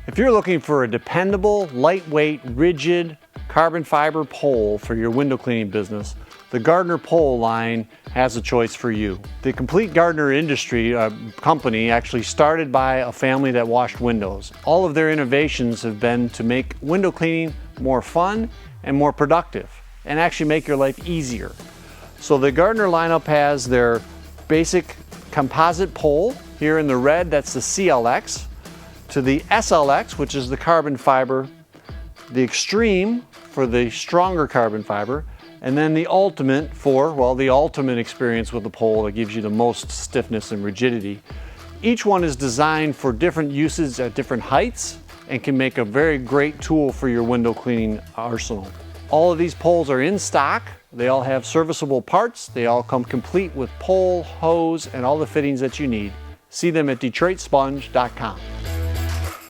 If you're looking for a dependable, lightweight, rigid, carbon fiber pole for your window cleaning business, the Gardiner pole line has a choice for you. The complete Gardiner industry company actually started by a family that washed windows. All of their innovations have been to make window cleaning more fun and more productive, and actually make your life easier. So the Gardiner lineup has their basic composite pole. Here in the red, that's the CLX, to the SLX, which is the carbon fiber, the Extreme for the stronger carbon fiber, and then the Ultimate for, well, the ultimate experience with the pole that gives you the most stiffness and rigidity. Each one is designed for different uses at different heights and can make a very great tool for your window cleaning arsenal. All of these poles are in stock. They all have serviceable parts. They all come complete with pole, hose, and all the fittings that you need. See them at DetroitSponge.com.